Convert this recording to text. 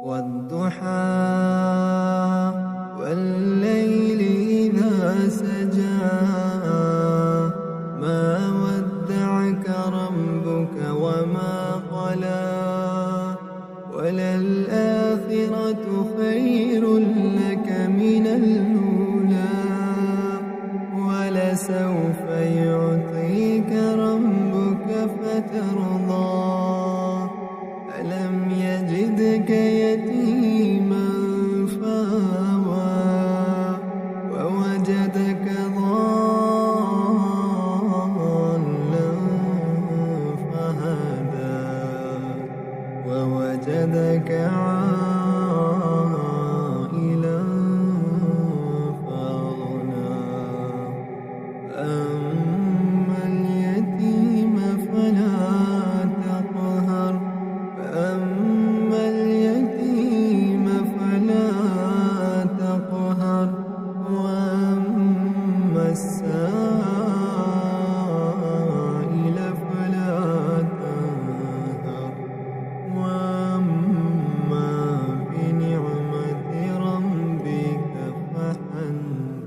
والضحى والليل إذا سجى ما ودعك ربك وما قلى وللآخرة خير لك من الأولى ولسوف يعطيك ربك فترضى ألم يجدك يتيما فآوى ووجدك ضالا فهدى ووجدك عائلا